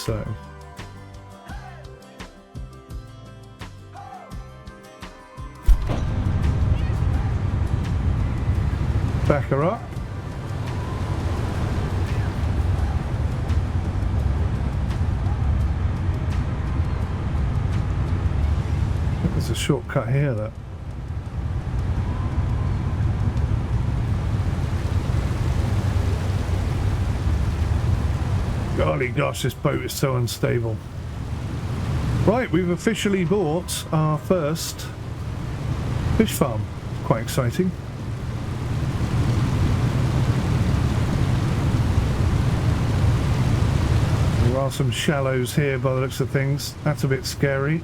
so. Back her up. I think there's a shortcut here that. Golly gosh, this boat is so unstable. Right, we've officially bought our first fish farm. Quite exciting. There are some shallows here by the looks of things. That's a bit scary.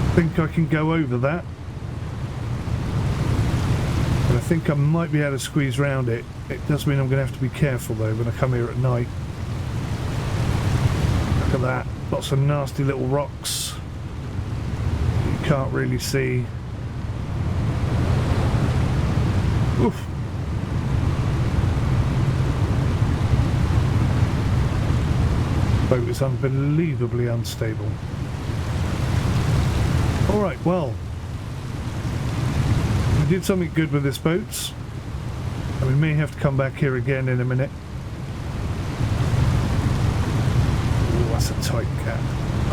I think I can go over that. But I think I might be able to squeeze round it. It does mean I'm going to have to be careful though when I come here at night. Look at that. Lots of nasty little rocks. You can't really see. Oof. Boat is unbelievably unstable. Alright, well, we did something good with this boat, and we may have to come back here again in a minute. Oh, that's a tight gap.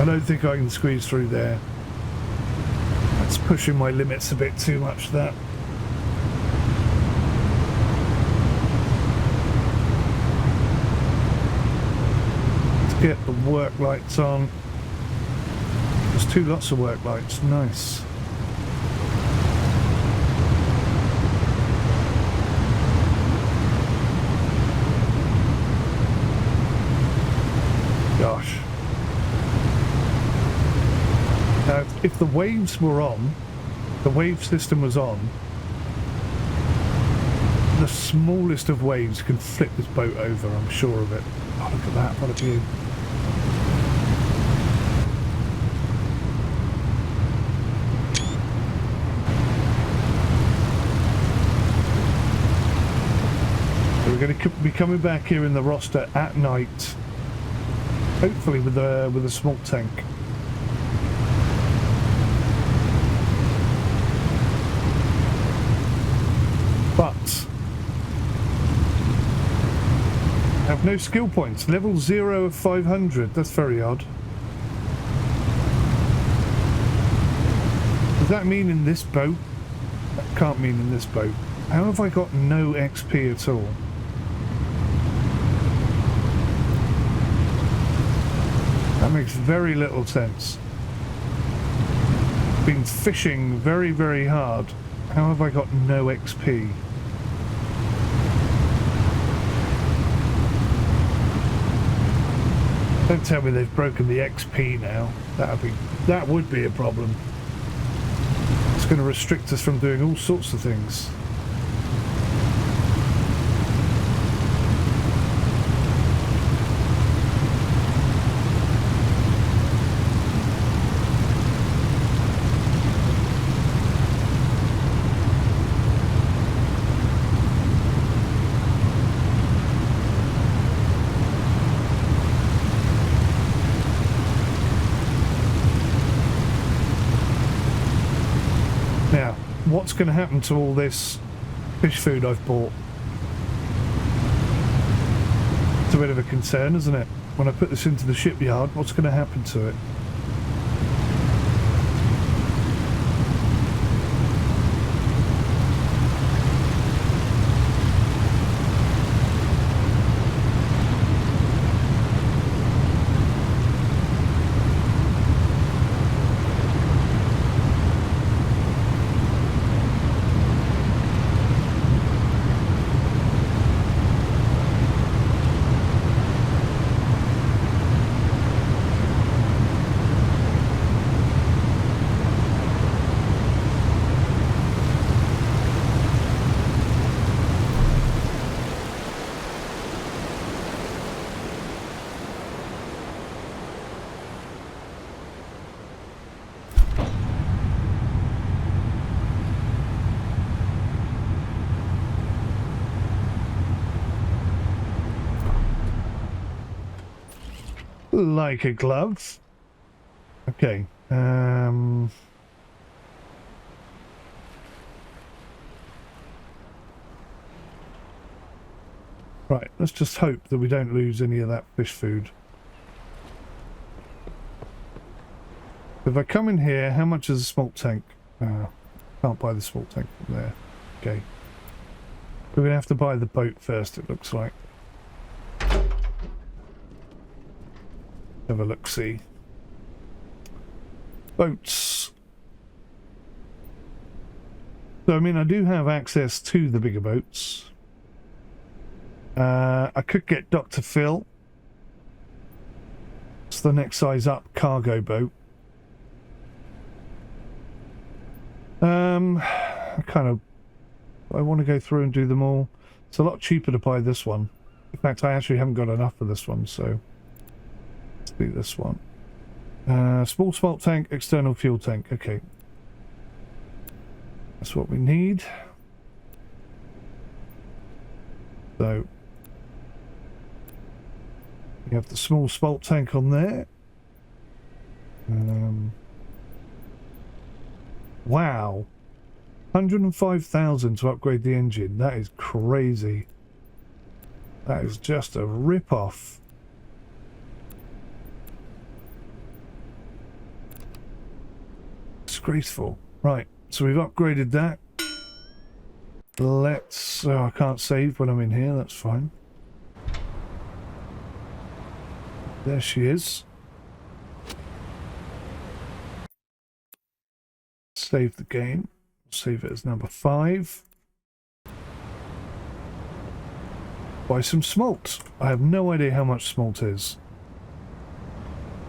I don't think I can squeeze through there. That's pushing my limits a bit too much, that. Get the work lights on. There's two lots of work lights. Nice. Gosh. Now, if the waves were on, the wave system was on, the smallest of waves can flip this boat over, I'm sure of it. Oh, look at that, what a view. We're going to be coming back here in the roster at night, hopefully with a Smolt tank. But I have no skill points. Level 0 of 500. That's very odd. Does that mean in this boat? That can't mean in this boat. How have I got no XP at all? That makes very little sense. Been fishing very, very hard. How have I got no XP? Don't tell me they've broken the XP now. That would be a problem. It's going to restrict us from doing all sorts of things. What's going to happen to all this fish food I've bought? It's a bit of a concern, isn't it? When I put this into the shipyard, what's going to happen to it? Like a glove. Okay. Right, let's just hope that we don't lose any of that fish food. If I come in here, how much is a smolt tank? Can't buy the smolt tank from there. Okay. We're going to have to buy the boat first, it looks like. Have a look-see. Boats. So, I mean, I do have access to the bigger boats. I could get Dr. Phil. It's the next size up cargo boat. I want to go through and do them all. It's a lot cheaper to buy this one. In fact, I actually haven't got enough for this one, so let's do this one. Small smolt tank, external fuel tank. Okay. That's what we need. So we have the small smolt tank on there. Wow. 105,000 to upgrade the engine. That is crazy. That is just a rip-off. Disgraceful. Right, so we've upgraded that. Let's... Oh, I can't save when I'm in here, that's fine. There she is. Save the game. Save it as number 5. Buy some smolt. I have no idea how much smolt is.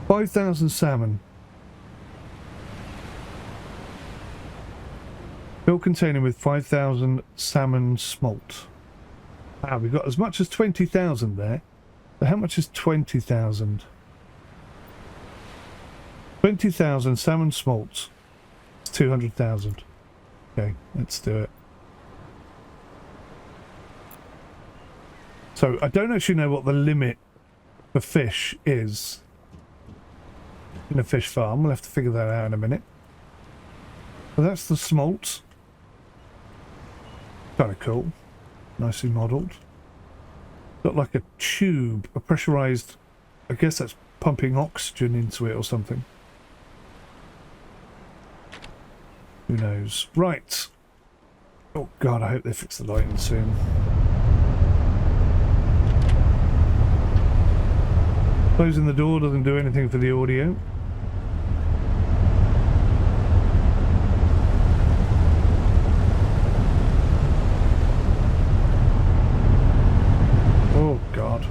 5,000 salmon. Fill container with 5,000 salmon smolt. Wow, we've got as much as 20,000 there. So how much is 20,000? 20,000 salmon smolt. It's 200,000. Okay, let's do it. So I don't actually know what the limit for fish is in a fish farm. We'll have to figure that out in a minute. So that's the smolt. Kind of cool. Nicely modelled. Got like a tube, a pressurised... I guess that's pumping oxygen into it or something. Who knows? Right. Oh god, I hope they fix the lighting soon. Closing the door doesn't do anything for the audio. Oh god.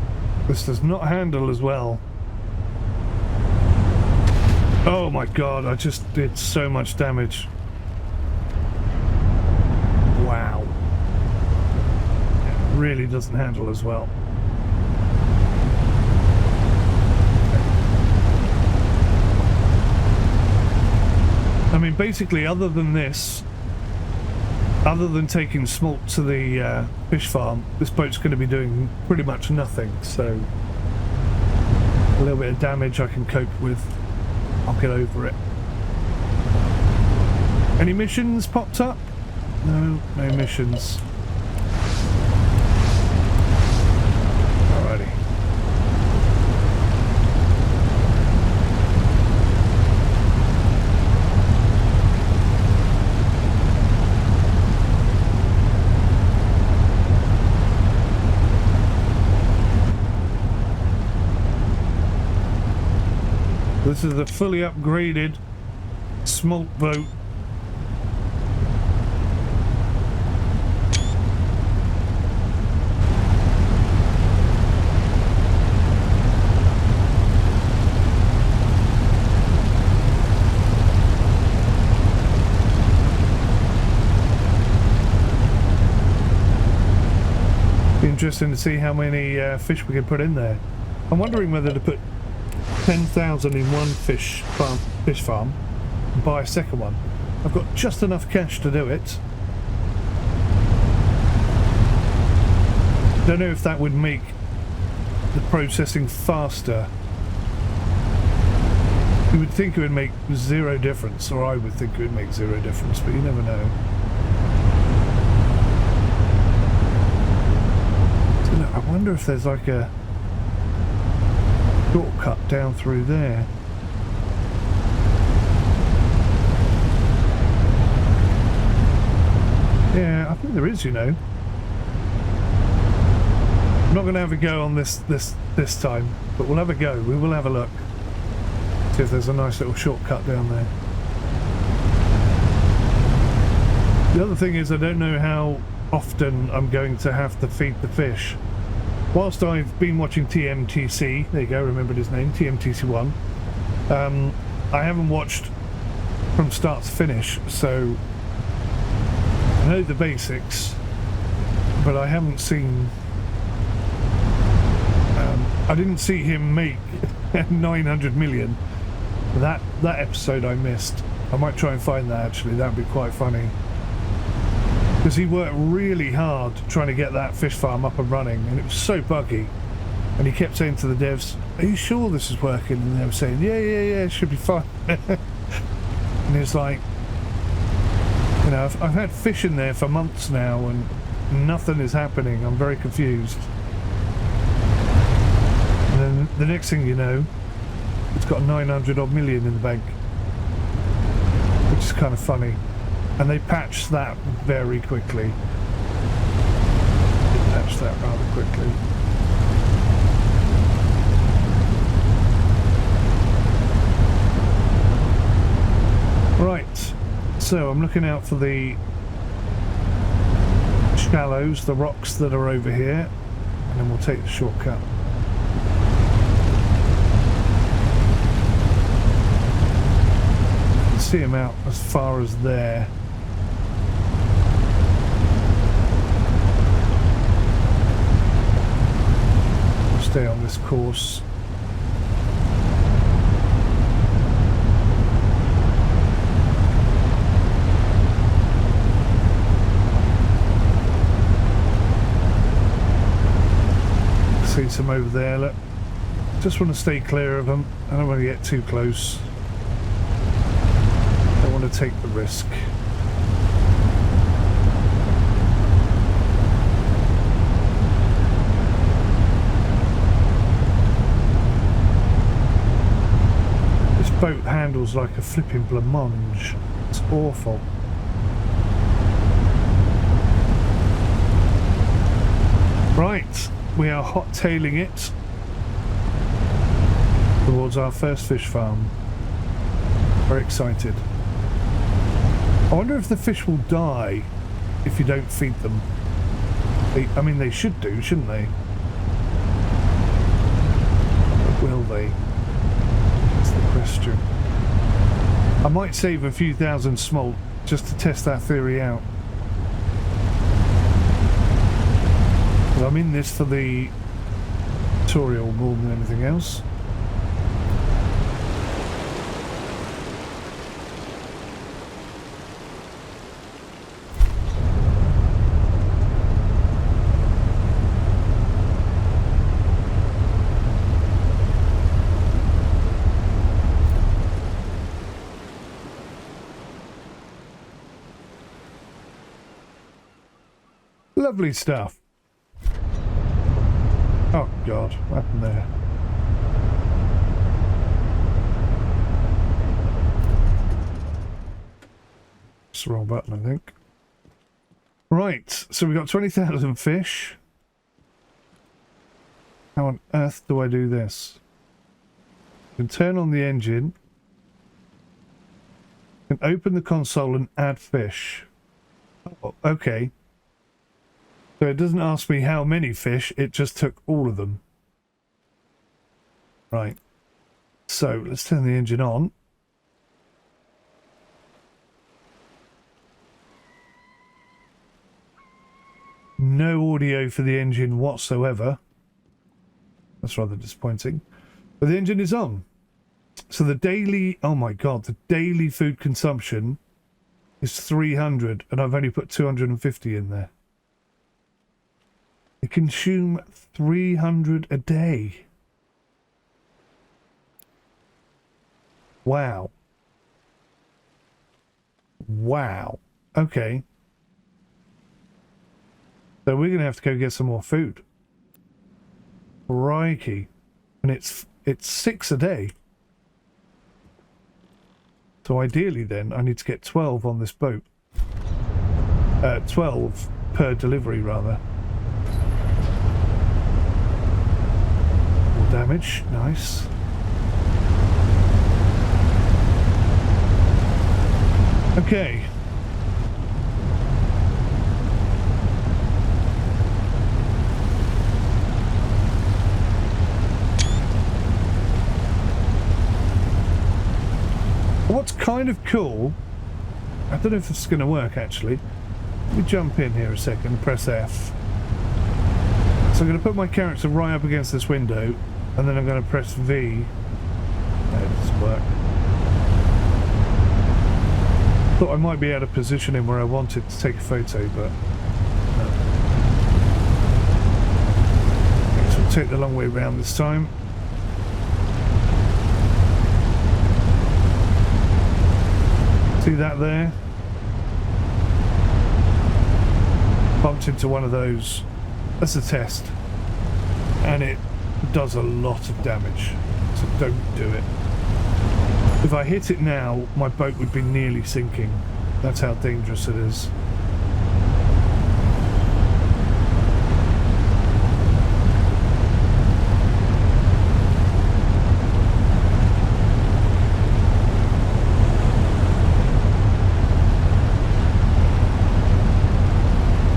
This does not handle as well. Oh my god, I just did so much damage. Wow. It really doesn't handle as well. I mean, basically, other than this, other than taking smolt to the fish farm, this boat's going to be doing pretty much nothing, so a little bit of damage I can cope with. I'll get over it. Any missions popped up? No, no missions. Alrighty. This is a fully upgraded smolt boat. Be interesting to see how many fish we can put in there. I'm wondering whether to put 10,000 in one fish farm and buy a second one. I've got just enough cash to do it. Don't know if that would make the processing faster You would think it would make zero difference, or I would think it would make zero difference, but you never know. So, look, I wonder if there's like a shortcut down through there. Yeah, I think there is, you know. I'm not going to have a go on this time, but we'll have a go. We will have a look. See if there's a nice little shortcut down there. The other thing is I don't know how often I'm going to have to feed the fish. Whilst I've been watching TMTC, there you go, remembered his name, TMTC1, I haven't watched from start to finish, so I know the basics, but I haven't seen... I didn't see him make 900 million. That episode I missed. I might try and find that actually, that'd be quite funny. Because he worked really hard trying to get that fish farm up and running, and it was so buggy. And he kept saying to the devs, "Are you sure this is working?" And they were saying, yeah, it should be fine. And it's like, you know, I've had fish in there for months now and nothing is happening. I'm very confused. And then the next thing you know, it's got 900 odd million in the bank, which is kind of funny. And they patched that very quickly. They patched that rather quickly. Right, so I'm looking out for the shallows, the rocks that are over here, and then we'll take the shortcut. See him out as far as there. We'll stay on this course. See some over there, look. Just want to stay clear of them. I don't want to get too close. To take the risk. This boat handles like a flipping blancmange. It's awful. Right, we are hot tailing it towards our first fish farm. Very excited. I wonder if the fish will die if you don't feed them. I mean, they should do, shouldn't they? But will they? That's the question. I might save a few thousand smolt just to test that theory out. But I'm in this for the tutorial more than anything else. Lovely stuff. Oh God, what happened there? It's the wrong button, I think. Right, so we got 20,000 fish. How on earth do I do this? You can turn on the engine. You can open the console and add fish. Oh, okay. So it doesn't ask me how many fish, it just took all of them. Right. So let's turn the engine on. No audio for the engine whatsoever. That's rather disappointing. But the engine is on. So the daily, oh my God, the daily food consumption is 300 and I've only put 250 in there. They consume 300 a day. Wow. Wow. Okay. So we're going to have to go get some more food. Crikey. And it's 6 a day. So ideally then, I need to get 12 on this boat. 12 per delivery, rather. More damage. Nice. Okay. What's kind of cool, I don't know if this is going to work actually. Let me jump in here a second and press F. So I'm going to put my character right up against this window, and then I'm going to press V. That doesn't work. Thought I might be able to position him where I wanted to take a photo, but no. Okay, so we'll take the long way around this time. See that there? Bumped into one of those. That's a test. And it does a lot of damage. So don't do it. If I hit it now, my boat would be nearly sinking. That's how dangerous it is.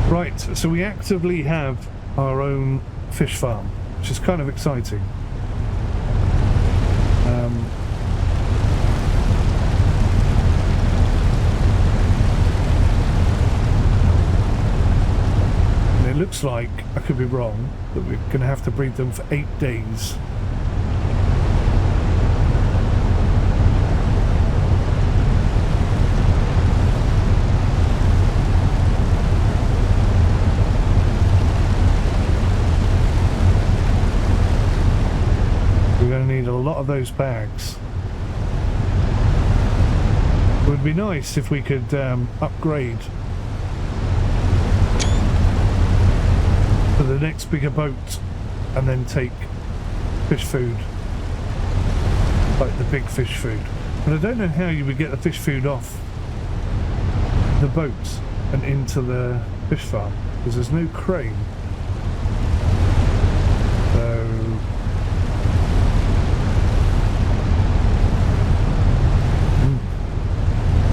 Right, so we actively have our own fish farm, which is kind of exciting. And it looks like, I could be wrong, that we're going to have to breed them for 8 days. Of those bags. It would be nice if we could upgrade for the next bigger boat and then take fish food, like the big fish food. But I don't know how you would get the fish food off the boat and into the fish farm, because there's no crane. So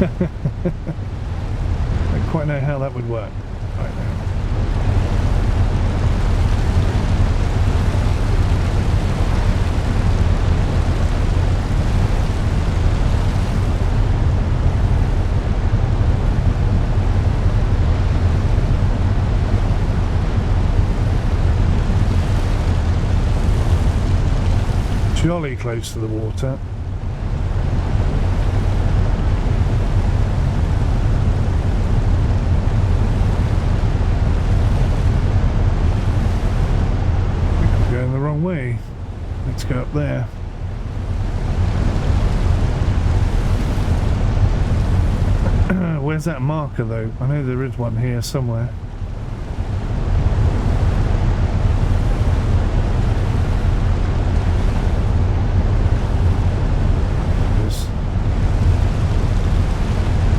I don't quite know how that would work right now. Jolly close to the water. Way. Let's go up there. Where's that marker though? I know there is one here somewhere.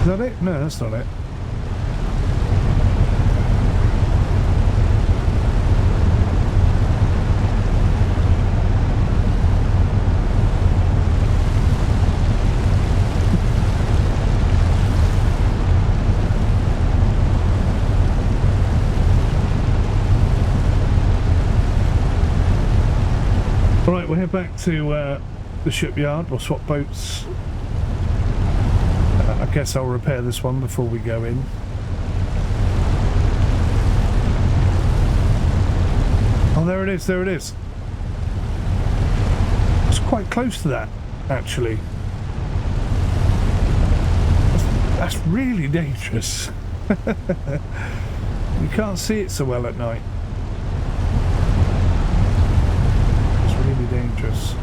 Is that it? No, that's not it. Right, we'll head back to the shipyard. We'll swap boats. I guess I'll repair this one before we go in. Oh, there it is, there it is. It's quite close to that, actually. That's really dangerous. You can't see it so well at night. It's really dangerous.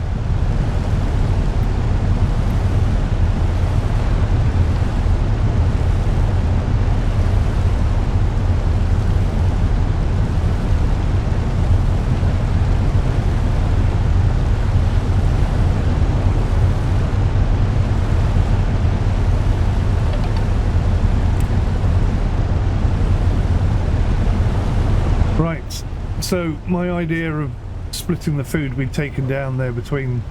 Right, so my idea of splitting the food we'd taken down there between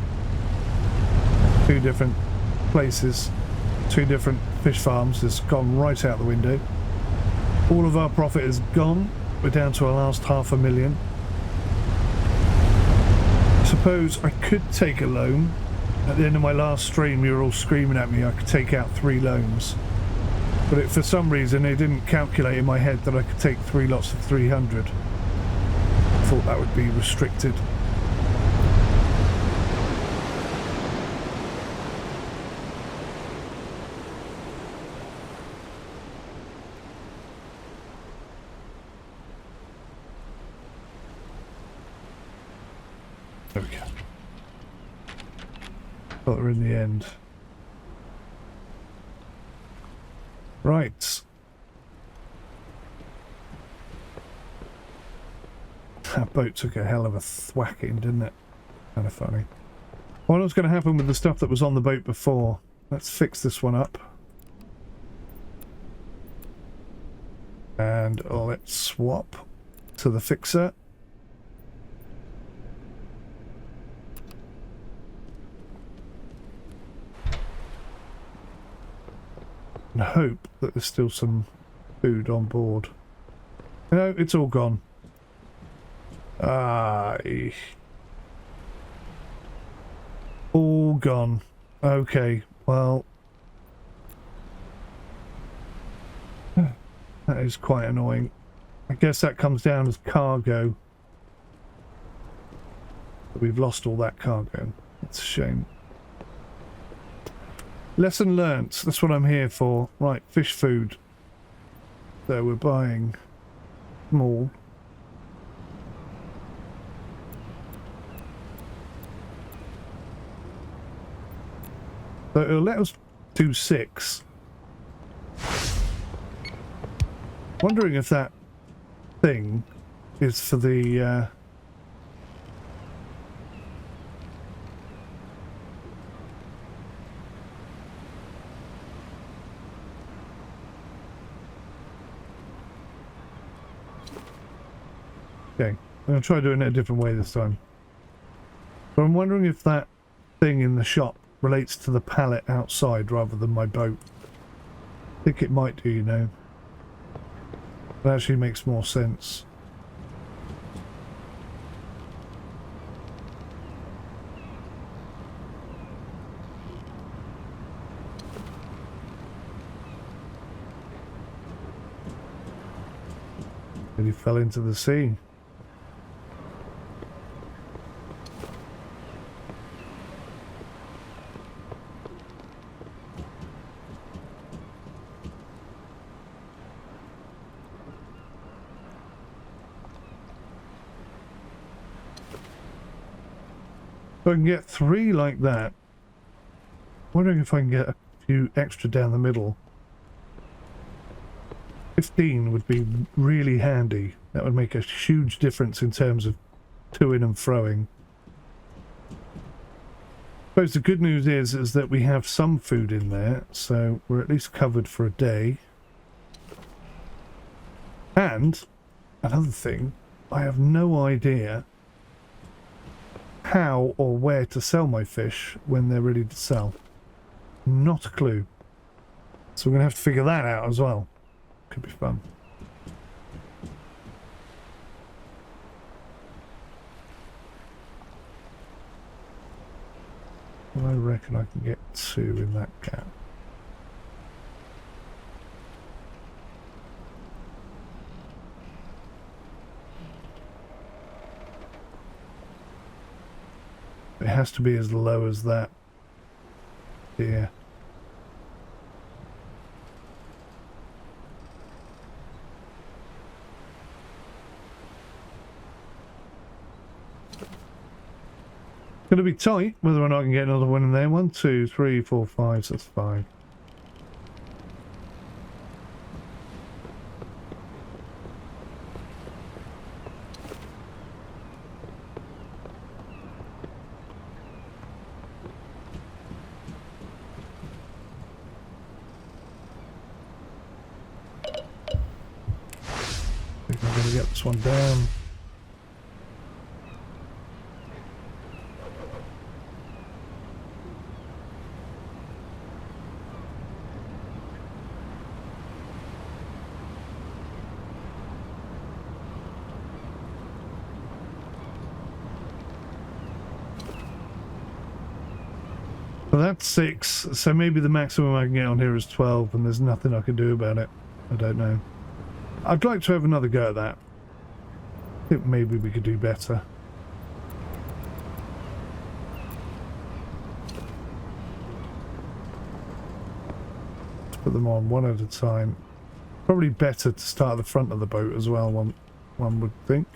two different places, two different fish farms, has gone right out the window. All of our profit is gone. We're down to our last $500,000. Suppose I could take a loan. At the end of my last stream, you were all screaming at me I could take out 3 loans. But for some reason, it didn't calculate in my head that I could take 3 lots of 300. I thought that would be restricted. There we go. Got her in the end. Right. That boat took a hell of a thwacking, didn't it? Kind of funny. What was going to happen with the stuff that was on the boat before? Let's fix this one up. And let's swap to the fixer. And hope that there's still some food on board. No, it's all gone. All gone. Okay, well, that is quite annoying. I guess that comes down as cargo. But we've lost all that cargo. That's a shame. Lesson learnt. That's what I'm here for. Right, fish food. So we're buying small. So it'll let us do 6. Wondering if that thing is for the okay, I'm going to try doing it a different way this time. But I'm wondering if that thing in the shop relates to the pallet outside rather than my boat. I think it might do, you know. That actually makes more sense. And he fell into the sea. If I can get 3 like that, wondering if I can get a few extra down the middle. 15 would be really handy. That would make a huge difference in terms of to-ing and froing. I suppose the good news is that we have some food in there, so we're at least covered for a day. And another thing, I have no idea how or where to sell my fish when they're ready to sell. Not a clue. So we're going to have to figure that out as well. Could be fun. Well, I reckon I can get 2 in that gap. It has to be as low as that. Yeah. Gonna be tight whether or not I can get another one in there. 1, 2, 3, 4, 5, so that's 5. get this one down. Well, that's 6, so maybe the maximum I can get on here is 12, and there's nothing I can do about it. I don't know. I'd like to have another go at that. I think maybe we could do better. Let's put them on one at a time. Probably better to start at the front of the boat as well, one would think.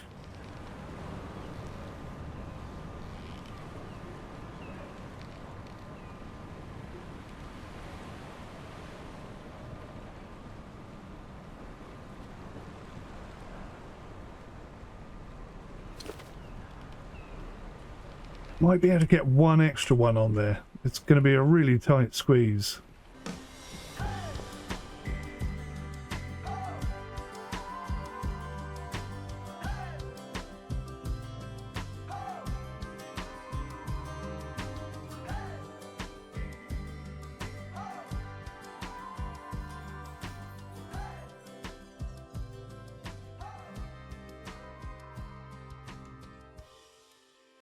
Might be able to get one extra one on there. It's going to be a really tight squeeze.